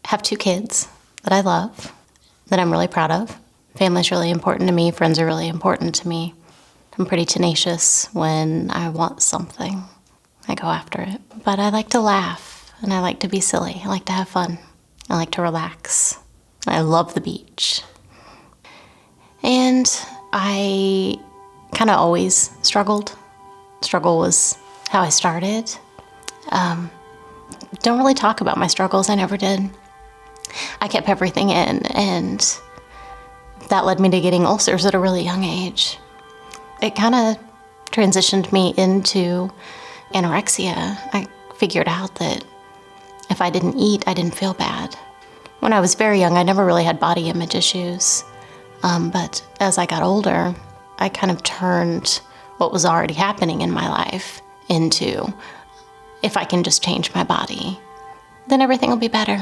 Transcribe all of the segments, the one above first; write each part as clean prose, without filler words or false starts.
have 2 kids that I love, that I'm really proud of. Family's really important to me. Friends are really important to me. I'm pretty tenacious when I want something. I go after it. But I like to laugh, and I like to be silly. I like to have fun. I like to relax. I love the beach. And I kind of always struggled. Struggle was how I started. Don't really talk about my struggles. I never did. I kept everything in, and that led me to getting ulcers at a really young age. It kind of transitioned me into anorexia. I figured out that if I didn't eat, I didn't feel bad. When I was very young, I never really had body image issues. But as I got older, I kind of turned what was already happening in my life into, if I can just change my body, then everything will be better.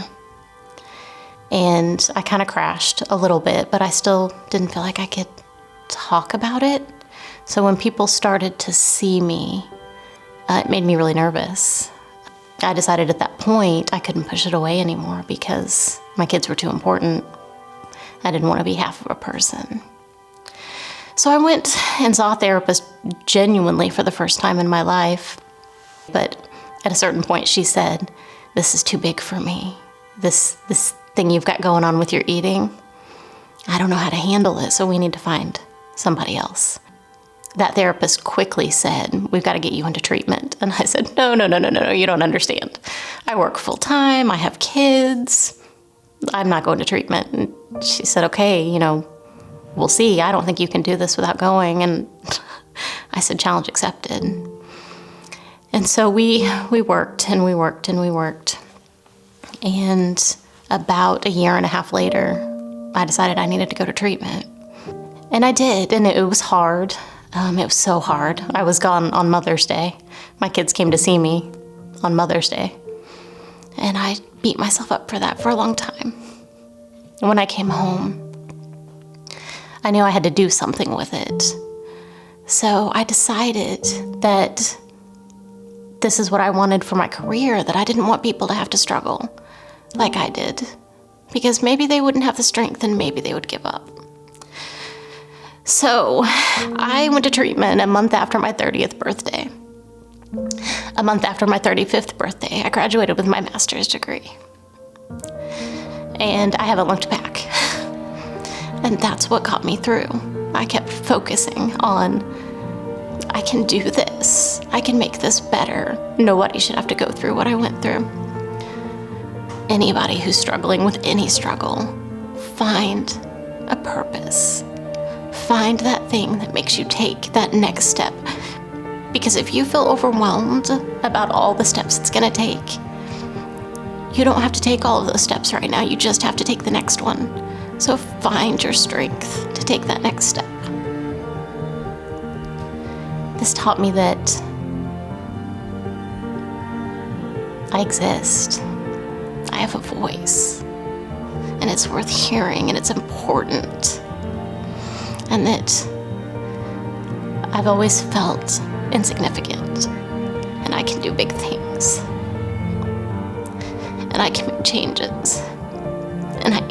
And I kind of crashed a little bit, but I still didn't feel like I could talk about it. So when people started to see me, it made me really nervous. I decided at that point I couldn't push it away anymore because my kids were too important. I didn't want to be half of a person. So I went and saw a therapist genuinely for the first time in my life. But at a certain point she said, "This is too big for me. This thing you've got going on with your eating, I don't know how to handle it, so we need to find somebody else." That therapist quickly said, "We've got to get you into treatment." And I said, No, you don't understand. I work full time, I have kids. I'm not going to treatment. And she said, "Okay, we'll see. I don't think you can do this without going." And I said, "Challenge accepted." And so we worked and we worked and we worked. And about a year and a half later, I decided I needed to go to treatment. And I did, and it was hard. It was so hard. I was gone on Mother's Day. My kids came to see me on Mother's Day. And I beat myself up for that for a long time. And when I came home, I knew I had to do something with it. So I decided that this is what I wanted for my career, that I didn't want people to have to struggle like I did, because maybe they wouldn't have the strength and maybe they would give up. So I went to treatment a month after my 30th birthday. A month after my 35th birthday, I graduated with my master's degree. And I haven't looked back. And that's what got me through. I kept focusing on, I can do this. I can make this better. Nobody should have to go through what I went through. Anybody who's struggling with any struggle, find a purpose. Find that thing that makes you take that next step. Because if you feel overwhelmed about all the steps it's gonna take, you don't have to take all of those steps right now. You just have to take the next one. So find your strength to take that next step. This taught me that I exist. I have a voice, and it's worth hearing, and it's important. And that I've always felt insignificant, and I can do big things, and I can make changes, and I